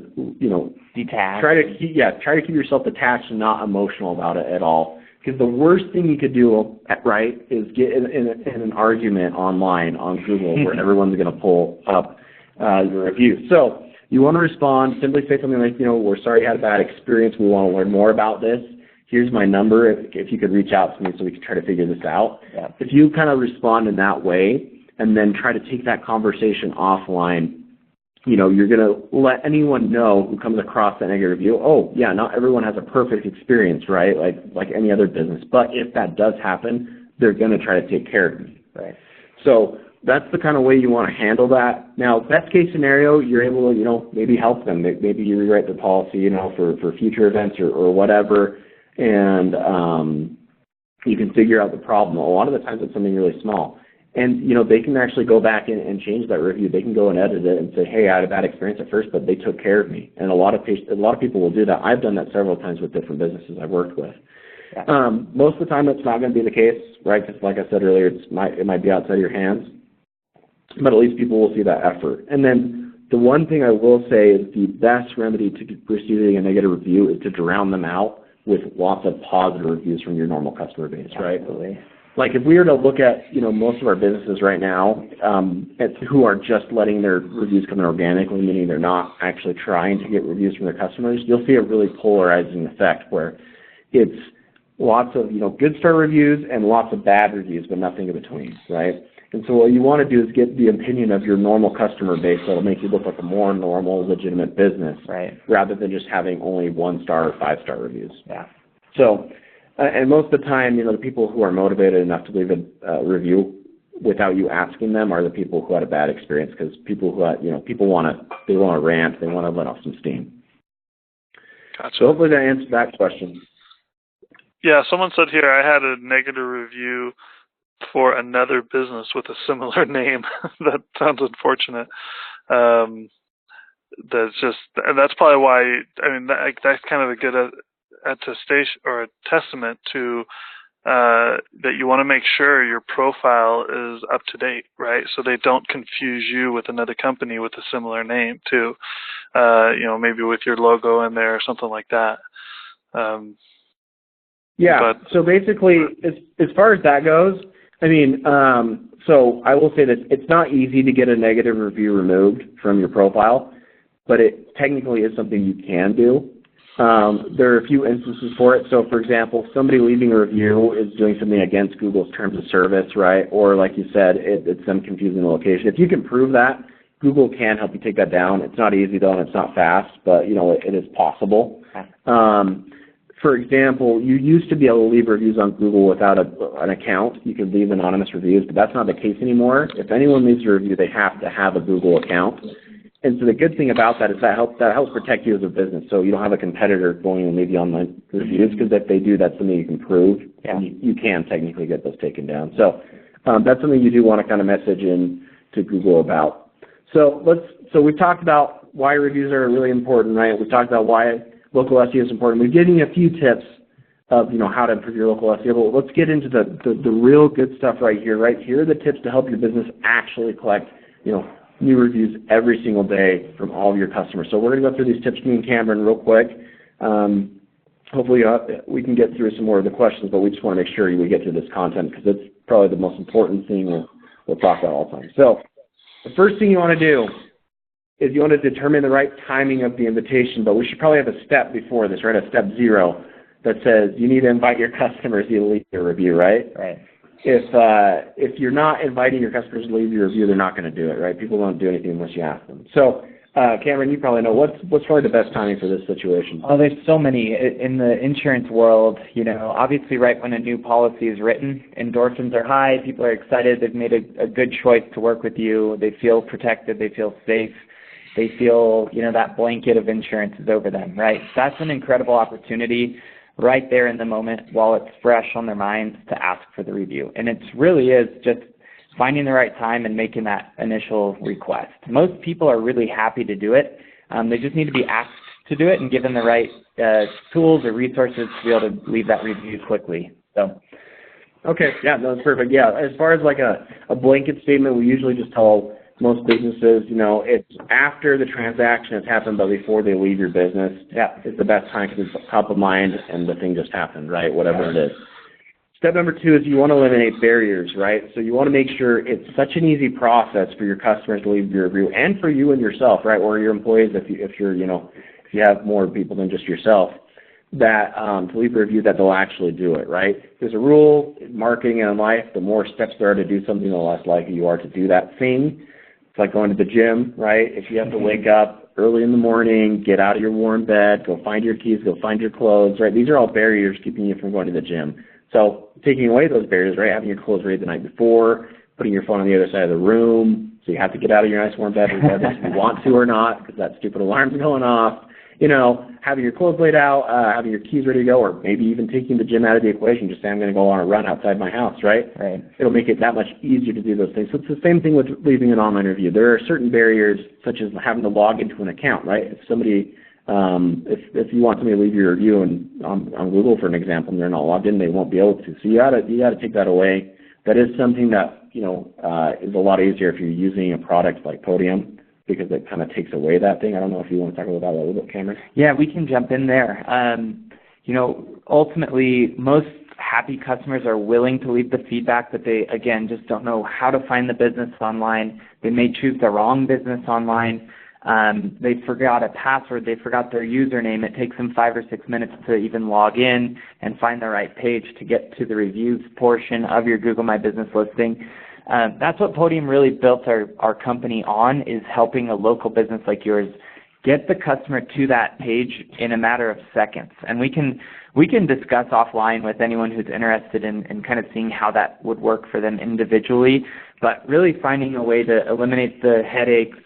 Speaker 3: detached.
Speaker 2: Try to keep yourself detached and not emotional about it at all. Because the worst thing you could do, right, is get in an argument online on Google where everyone's going to pull up your review. So you want to respond, simply say something like, we're sorry you had a bad experience. We want to learn more about this. Here's my number. If you could reach out to me so we can try to figure this out. Yeah. If you kind of respond in that way and then try to take that conversation offline you're going to let anyone know who comes across that negative review, oh, yeah, not everyone has a perfect experience, right, like any other business. But if that does happen, they're going to try to take care of me.
Speaker 3: Right.
Speaker 2: So that's the kind of way you want to handle that. Now, best case scenario, you're able to, maybe help them. Maybe you rewrite the policy, for future events or whatever, and you can figure out the problem. A lot of the times it's something really small. And, they can actually go back and change that review. They can go and edit it and say, hey, I had a bad experience at first, but they took care of me. And a lot of people will do that. I've done that several times with different businesses I've worked with.
Speaker 3: Yeah.
Speaker 2: Most of the time it's not going to be the case, right? Because like I said earlier, it might be outside of your hands. But at least people will see that effort. And then the one thing I will say is the best remedy to receiving a negative review is to drown them out with lots of positive reviews from your normal customer base, right?
Speaker 3: Absolutely.
Speaker 2: Like if we were to look at, most of our businesses right now who are just letting their reviews come in organically, meaning they're not actually trying to get reviews from their customers, you'll see a really polarizing effect where it's lots of, good star reviews and lots of bad reviews, but nothing in between, right? And so what you want to do is get the opinion of your normal customer base that'll make you look like a more normal, legitimate business,
Speaker 3: right,
Speaker 2: rather than just having only 1-star or 5-star reviews.
Speaker 3: Yeah.
Speaker 2: So, and most of the time, the people who are motivated enough to leave a review without you asking them are the people who had a bad experience, because people who, people want to rant, they want to let off some steam.
Speaker 1: Gotcha.
Speaker 2: So hopefully that answers that question.
Speaker 1: Yeah, someone said here I had a negative review for another business with a similar name. That sounds unfortunate. That's probably why. That's kind of a good attestation or a testament to that you want to make sure your profile is up to date, right? So they don't confuse you with another company with a similar name too. Maybe with your logo in there or something like that.
Speaker 2: So basically, as far as that goes, so I will say that it's not easy to get a negative review removed from your profile, but it technically is something you can do. There are a few instances for it. So, for example, somebody leaving a review is doing something against Google's terms of service, right? Or, like you said, it's them confusing the location. If you can prove that, Google can help you take that down. It's not easy, though, and it's not fast, but, it is possible. For example, you used to be able to leave reviews on Google without an account. You could leave anonymous reviews, but that's not the case anymore. If anyone leaves a review, they have to have a Google account. And so the good thing about that is that helps protect you as a business. So you don't have a competitor going and leave you online reviews, because if they do, that's something you can prove.
Speaker 3: Yeah.
Speaker 2: And you can technically get those taken down. So that's something you do want to kind of message in to Google about. So we've talked about why reviews are really important, right? We've talked about why local SEO is important. We've given you a few tips of how to improve your local SEO, but let's get into the real good stuff right here. Right here are the tips to help your business actually collect new reviews every single day from all of your customers. So we're going to go through these tips, me and Cameron, real quick. Hopefully we can get through some more of the questions, but we just want to make sure we get through this content, because it's probably the most important thing we'll talk about all the time. So the first thing you want to do is you want to determine the right timing of the invitation, but we should probably have a step before this, right? A step 0 that says you need to invite your customers to leave your review, right?
Speaker 3: Right.
Speaker 2: If you're not inviting your customers to leave your review, they're not going to do it, right? People don't do anything unless you ask them. So, Cameron, you probably know what's probably the best timing for this situation.
Speaker 3: Oh, there's so many in the insurance world. Obviously, right when a new policy is written, endorphins are high. People are excited. They've made a good choice to work with you. They feel protected. They feel safe. They feel, that blanket of insurance is over them, right? That's an incredible opportunity right there in the moment while it's fresh on their minds to ask for the review. And it really is just finding the right time and making that initial request. Most people are really happy to do it. They just need to be asked to do it and given the right tools or resources to be able to leave that review quickly. So.
Speaker 2: Okay, yeah, no, that's perfect. Yeah, as far as like a blanket statement, we usually just tell most businesses, it's after the transaction has happened, but before they leave your business. Yeah, it's the best time because it's top of mind and the thing just happened, right? Whatever it is. Step number 2 is you want to eliminate barriers, right? So you want to make sure it's such an easy process for your customers to leave your review, and for you and yourself, right, or your employees if you have more people than just yourself, that to leave a review that they'll actually do it, right? There's a rule in marketing and in life: the more steps there are to do something, the less likely you are to do that thing. It's like going to the gym, right? If you have to wake up early in the morning, get out of your warm bed, go find your keys, go find your clothes, right? These are all barriers keeping you from going to the gym. So taking away those barriers, right, having your clothes ready the night before, putting your phone on the other side of the room, so you have to get out of your nice warm bed regardless if you want to or not, because that stupid alarm's going off. You know, having your clothes laid out, having your keys ready to go, or maybe even taking the gym out of the equation. Just say, I'm going to go on a run outside my house, right?
Speaker 3: Right.
Speaker 2: It'll make it that much easier to do those things. So it's the same thing with leaving an online review. There are certain barriers, such as having to log into an account, right? If somebody, if you want somebody to leave your review on Google, for an example, and they're not logged in, they won't be able to. So you got to take that away. That is something that, you know, is a lot easier if you're using a product like Podium, because it kind of takes away that thing. I don't know if you want to talk about that a little bit, Cameron.
Speaker 3: Yeah, we can jump in there. You know, ultimately, most happy customers are willing to leave the feedback, but they, again, just don't know how to find the business online. They may choose the wrong business online. They forgot a password. They forgot their username. It takes them 5 or 6 minutes to even log in and find the right page to get to the reviews portion of your Google My Business listing. That's what Podium really built our company on, is helping a local business like yours get the customer to that page in a matter of seconds. And we can discuss offline with anyone who's interested in kind of seeing how that would work for them individually, but really finding a way to eliminate the headaches,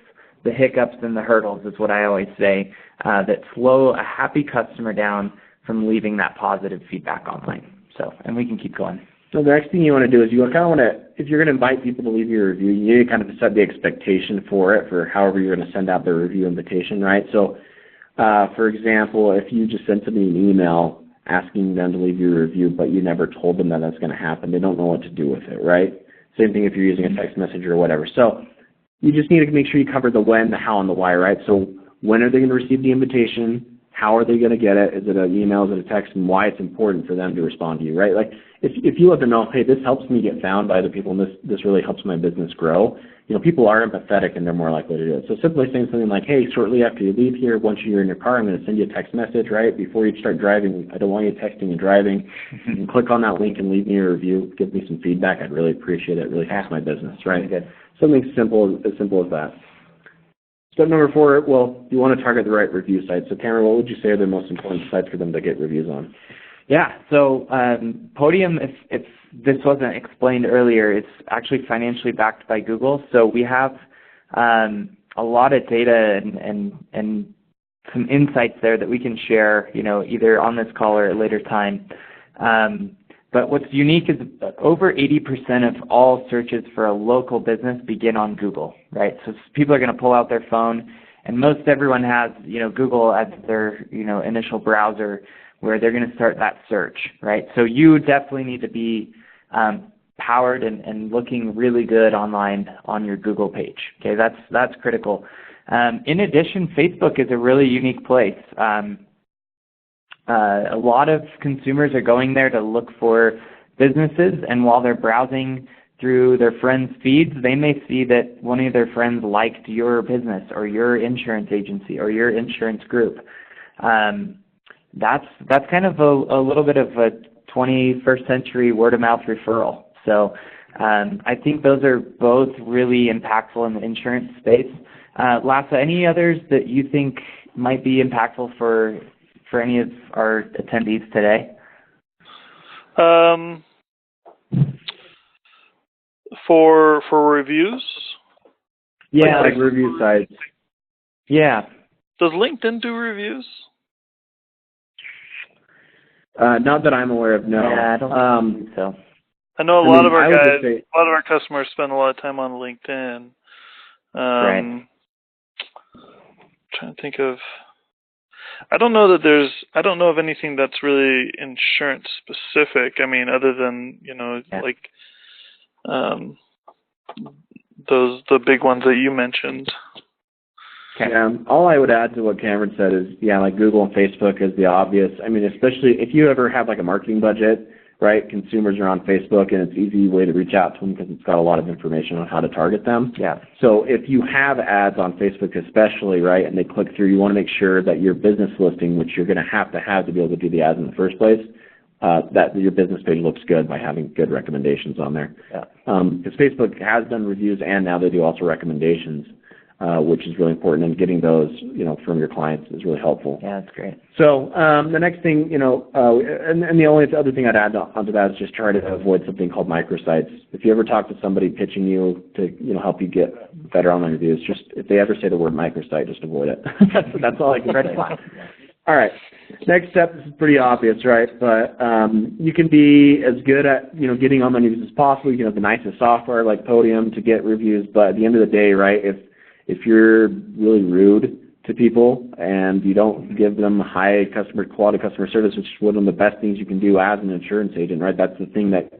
Speaker 3: the hiccups, and the hurdles is what I always say, that slow a happy customer down from leaving that positive feedback online. So, and we can keep going.
Speaker 2: So the next thing you want to do is you kind of want to, if you're going to invite people to leave your review, you need to kind of set the expectation for it, for however you're going to send out the review invitation, right? So, for example, if you just send somebody an email asking them to leave your review, but you never told them that that's going to happen, they don't know what to do with it, right? Same thing if you're using a text message or whatever. So you just need to make sure you cover the when, the how, and the why, right? So when are they going to receive the invitation? How are they going to get it? Is it an email? Is it a text? And why it's important for them to respond to you, right? Like if you let them know, hey, this helps me get found by other people, and this really helps my business grow, you know, people are empathetic and they're more likely to do it. So simply saying something like, hey, shortly after you leave here, once you're in your car, I'm going to send you a text message, right? Before you start driving, I don't want you texting and driving. You can click on that link and leave me a review. Give me some feedback. I'd really appreciate it. It really helps my business, right?
Speaker 3: Good.
Speaker 2: Something simple as that. Step number 4, well, you want to target the right review sites. So, Cameron, what would you say are the most important sites for them to get reviews on?
Speaker 3: Yeah, so Podium, if this wasn't explained earlier, it's actually financially backed by Google. So we have a lot of data and some insights there that we can share, you know, either on this call or at a later time. But what's unique is over 80% of all searches for a local business begin on Google, right? So people are going to pull out their phone, and most everyone has, you know, Google as their, you know, initial browser where they're going to start that search, right? So you definitely need to be powered and looking really good online on your Google page. Okay, that's critical. In addition, Facebook is a really unique place. A lot of consumers are going there to look for businesses, and while they're browsing through their friends' feeds, they may see that one of their friends liked your business or your insurance agency or your insurance group. That's kind of a little bit of a 21st century word-of-mouth referral. So I think those are both really impactful in the insurance space. Lassa, any others that you think might be impactful for any of our attendees today?
Speaker 1: For reviews?
Speaker 3: Yeah.
Speaker 2: Like review sites.
Speaker 3: Yeah.
Speaker 1: Does LinkedIn do reviews?
Speaker 2: Not that I'm aware of, no.
Speaker 3: Yeah, I don't think so.
Speaker 1: I know a lot of our customers spend a lot of time on LinkedIn.
Speaker 3: Right.
Speaker 1: Trying to think of. I don't know of anything that's really insurance specific. I mean, other than, you know, like the big ones that you mentioned.
Speaker 3: Okay.
Speaker 2: Yeah, all I would add to what Cameron said is, yeah, like Google and Facebook is the obvious. I mean, especially if you ever have like a marketing budget, right? Consumers are on Facebook, and it's an easy way to reach out to them because it's got a lot of information on how to target them.
Speaker 3: Yeah.
Speaker 2: So if you have ads on Facebook especially, right, and they click through, you want to make sure that your business listing, which you're going to have to be able to do the ads in the first place, that your business page looks good by having good recommendations on there.
Speaker 3: Yeah.
Speaker 2: Because Facebook has done reviews and now they do also recommendations, which is really important, and getting those, from your clients is really helpful.
Speaker 3: Yeah, that's great.
Speaker 2: So the next thing, and the only other thing I'd add onto that is just try to avoid something called microsites. If you ever talk to somebody pitching you to, help you get better online reviews, just if they ever say the word microsite, just avoid it. that's all I can say. All right. Next step, this is pretty obvious, right? But you can be as good at, getting online reviews as possible. You can have the nicest software like Podium to get reviews, but at the end of the day, right, if you're really rude to people and you don't give them high quality customer service, which is one of the best things you can do as an insurance agent, right? That's the thing that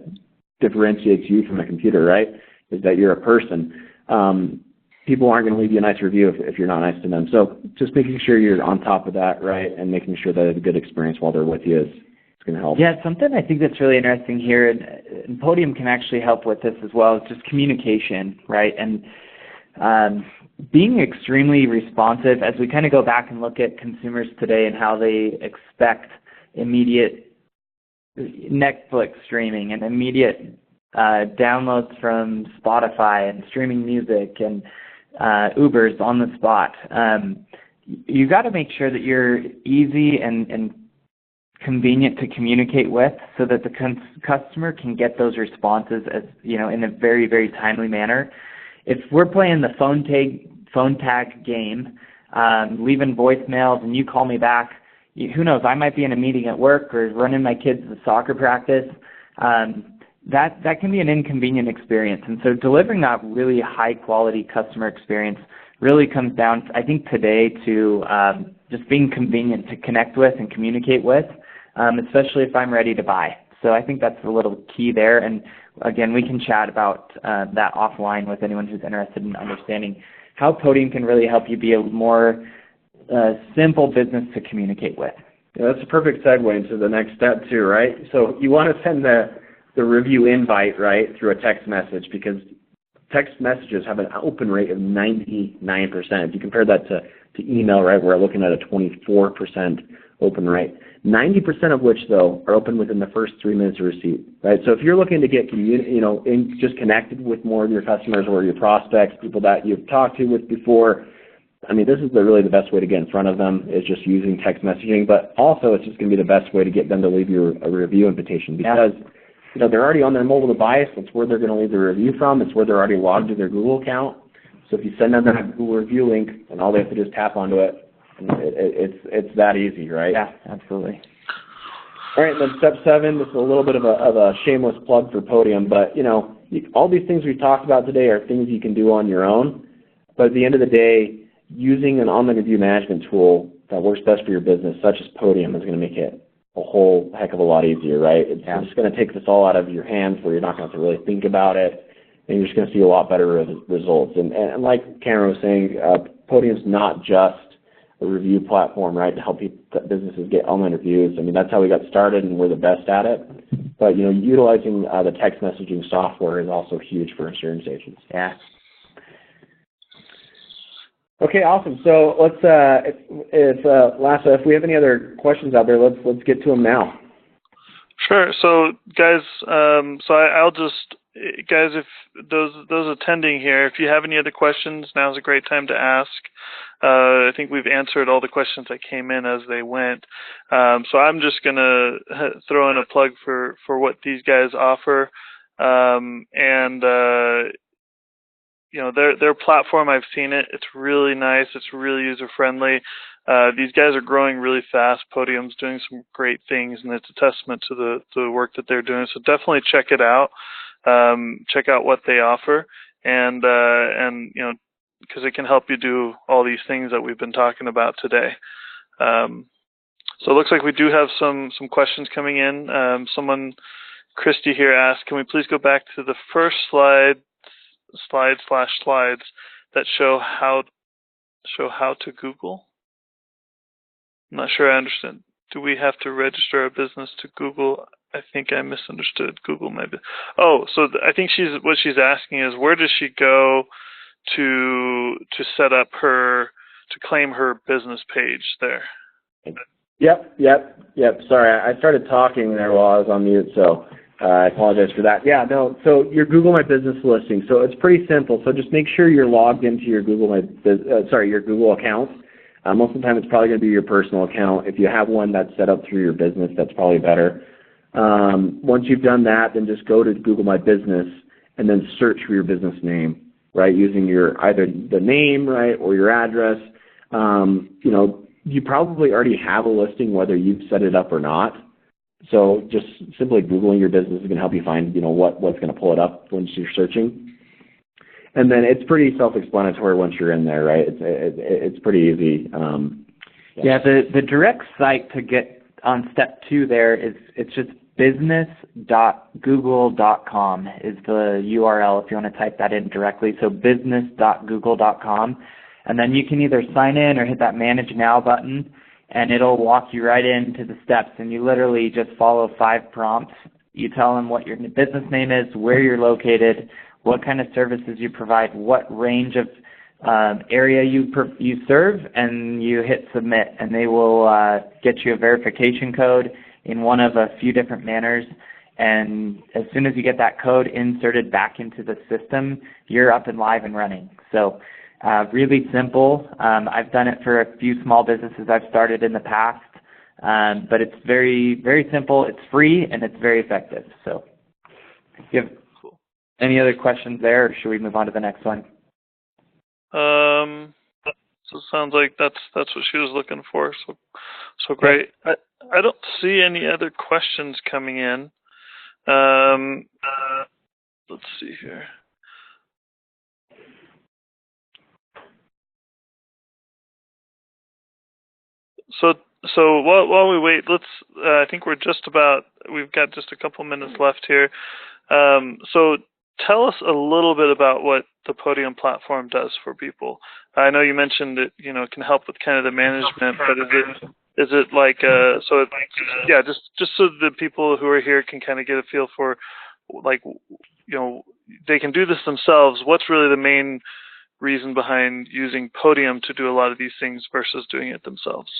Speaker 2: differentiates you from a computer, right? Is that you're a person. People aren't going to leave you a nice review if you're not nice to them. So just making sure you're on top of that, right, and making sure that they have a good experience while they're with you is going to help.
Speaker 3: Yeah, something I think that's really interesting here, and Podium can actually help with this as well, is just communication, right? And being extremely responsive as we kind of go back and look at consumers today and how they expect immediate Netflix streaming and immediate downloads from Spotify and streaming music and Ubers on the spot. You got to make sure that you're easy and convenient to communicate with, so that the customer can get those responses as in a very, very timely manner. If we're playing the phone tag game, leaving voicemails, and you call me back, who knows? I might be in a meeting at work or running my kids to soccer practice. That can be an inconvenient experience. And so delivering that really high-quality customer experience really comes down, I think, today to just being convenient to connect with and communicate with, especially if I'm ready to buy. So I think that's a little key there. And, again, we can chat about that offline with anyone who's interested in understanding how Podium can really help you be a more simple business to communicate with.
Speaker 2: Yeah, that's a perfect segue into the next step, too, right? So you want to send the review invite, right, through a text message, because text messages have an open rate of 99%. If you compare that to email, right, we're looking at a 24% open rate. 90% of which, though, are open within the first 3 minutes of receipt, right? So if you're looking to get, just connected with more of your customers or your prospects, people that you've talked to with before, I mean, this is really the best way to get in front of them, is just using text messaging. But also, it's just going to be the best way to get them to leave you a review invitation, because they're already on their mobile device. That's where they're going to leave the review from. It's where they're already logged to their Google account. So if you send them that Google review link, and all they have to do is tap onto it, it's that easy, right?
Speaker 3: Yeah, absolutely.
Speaker 2: All right, and then step 7, this is a little bit of a shameless plug for Podium, but, all these things we've talked about today are things you can do on your own. But at the end of the day, using an online review management tool that works best for your business, such as Podium, is going to make it a whole heck of a lot easier, right? It's just going to take this all out of your hands, where you're not going to have to really think about it, and you're just going to see a lot better results. And like Cameron was saying, Podium's not just a review platform, right, to help businesses get online reviews. I mean, that's how we got started, and we're the best at it. But, utilizing the text messaging software is also huge for insurance agents.
Speaker 3: Yeah.
Speaker 2: Okay, awesome. So let's, Lasso, if we have any other questions out there, let's get to them now.
Speaker 1: Sure. So, guys, I'll just, guys, if those attending here, if you have any other questions, now's a great time to ask. I think we've answered all the questions that came in as they went. So I'm just going to throw in a plug for what these guys offer. Their platform, I've seen it. It's really nice. It's really user-friendly. These guys are growing really fast. Podium's doing some great things, and it's a testament to the work that they're doing. So definitely check it out. Check out what they offer, and because it can help you do all these things that we've been talking about today. So it looks like we do have some questions coming in. Someone, Christy here, asked, can we please go back to the first slides that show how to Google? I'm not sure I understand. Do we have to register our business to Google? I think I misunderstood. Google maybe. Oh, so I think what she's asking is, where does she go to set up to claim her business page there?
Speaker 2: Yep. Sorry, I started talking there while I was on mute, so I apologize for that. Yeah, no, so your Google My Business listing. So it's pretty simple. So just make sure you're logged into your your Google account. Most of the time it's probably going to be your personal account. If you have one that's set up through your business, that's probably better. Once you've done that, then just go to Google My Business and then search for your business name, right, using your either the name, right, or your address. You probably already have a listing whether you've set it up or not. So just simply Googling your business is going to help you find, what's going to pull it up once you're searching. And then it's pretty self-explanatory once you're in there, right? It's pretty easy.
Speaker 3: The direct site to get on step 2 there it's just business.google.com is the URL if you want to type that in directly. So business.google.com. And then you can either sign in or hit that Manage Now button, and it'll walk you right into the steps. And you literally just follow 5 prompts. You tell them what your business name is, where you're located, what kind of services you provide, what range of area you serve, and you hit Submit. And they will get you a verification code in one of a few different manners. And as soon as you get that code inserted back into the system, you're up and live and running. So really simple. I've done it for a few small businesses I've started in the past, but it's very, very simple. It's free, and it's very effective. So if you have any other questions there, or should we move on to the next one?
Speaker 1: So it sounds like that's what she was looking for. So great. I don't see any other questions coming in. Let's see here. So while we wait, I think we've got just a couple minutes left here. So tell us a little bit about what the Podium platform does for people. I know you mentioned it, it can help with kind of the management, but is it like just so the people who are here can kind of get a feel for, like, they can do this themselves. What's really the main reason behind using Podium to do a lot of these things versus doing it themselves?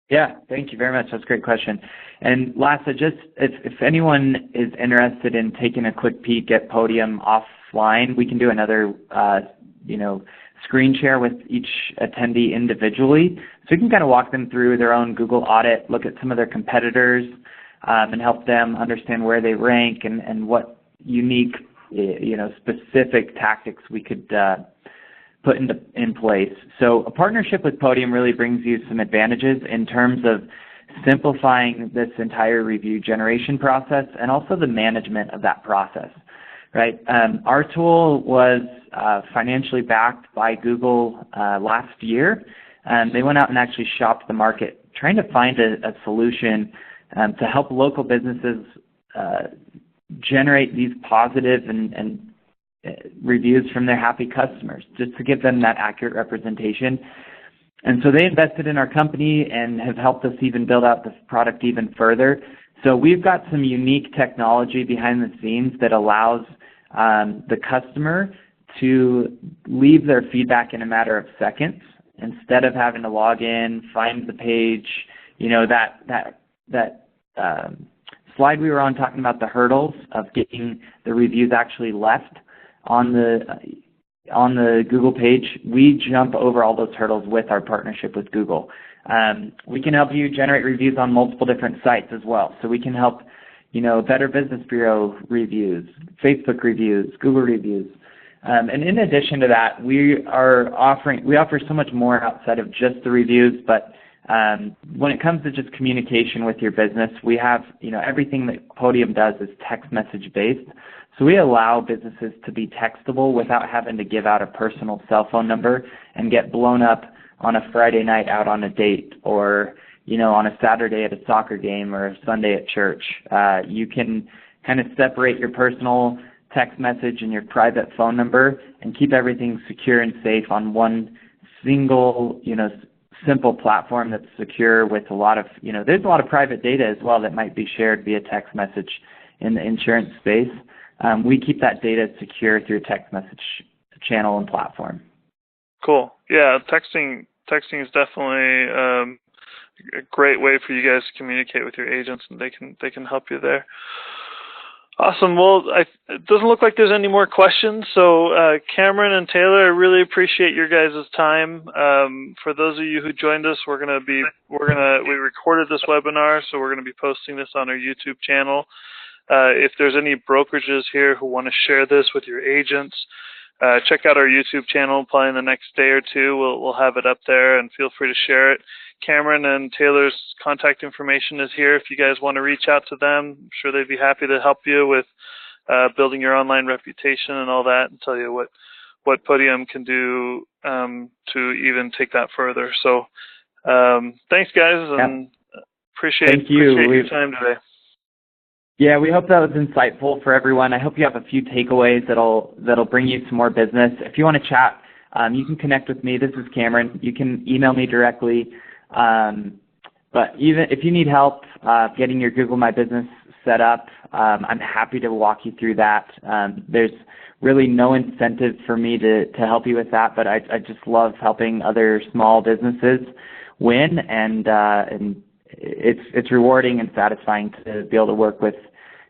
Speaker 3: Yeah, thank you very much. That's a great question. And Lassa, just if anyone is interested in taking a quick peek at Podium offline, we can do another screen share with each attendee individually. So we can kind of walk them through their own Google audit, look at some of their competitors, and help them understand where they rank and what unique, specific tactics we could put in place. So a partnership with Podium really brings you some advantages in terms of simplifying this entire review generation process and also the management of that process, right? Our tool was financially backed by Google last year. They went out and actually shopped the market trying to find a solution to help local businesses generate these positive and reviews from their happy customers, just to give them that accurate representation. And so they invested in our company and have helped us even build out the product even further. So we've got some unique technology behind the scenes that allows the customer to leave their feedback in a matter of seconds instead of having to log in, find the page. That slide we were on talking about the hurdles of getting the reviews actually left on the Google page. We jump over all those hurdles with our partnership with Google. We can help you generate reviews on multiple different sites as well. So we can help, Better Business Bureau reviews, Facebook reviews, Google reviews. And in addition to that, we offer so much more outside of just the reviews, but when it comes to just communication with your business, we have, everything that Podium does is text message based. So we allow businesses to be textable without having to give out a personal cell phone number and get blown up on a Friday night out on a date or, on a Saturday at a soccer game or a Sunday at church. You can kind of separate your personal text message and your private phone number and keep everything secure and safe on one single, simple platform that's secure with a lot of, there's a lot of private data as well that might be shared via text message in the insurance space. We keep that data secure through a text message channel and platform.
Speaker 1: Cool. Yeah, texting is definitely a great way for you guys to communicate with your agents, and they can help you there. Awesome. Well, it doesn't look like there's any more questions. So Cameron and Taylor, I really appreciate your guys' time. For those of you who joined us, we recorded this webinar, so we're gonna be posting this on our YouTube channel. If there's any brokerages here who want to share this with your agents, check out our YouTube channel. Probably in the next day or two, we'll have it up there, and feel free to share it. Cameron and Taylor's contact information is here. If you guys want to reach out to them, I'm sure they'd be happy to help you with building your online reputation and all that, and tell you what Podium can do to even take that further. So thanks, guys, and appreciate your time today.
Speaker 3: Yeah, we hope that was insightful for everyone. I hope you have a few takeaways that'll bring you some more business. If you want to chat, you can connect with me. This is Cameron. You can email me directly. But even if you need help getting your Google My Business set up, I'm happy to walk you through that. There's really no incentive for me to help you with that, but I just love helping other small businesses win, and it's rewarding and satisfying to be able to work with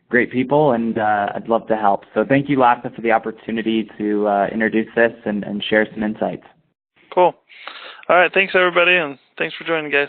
Speaker 3: great people, and I'd love to help. So thank you, Lassa, for the opportunity to introduce this and share some insights.
Speaker 1: Cool. All right, thanks everybody, and thanks for joining, guys.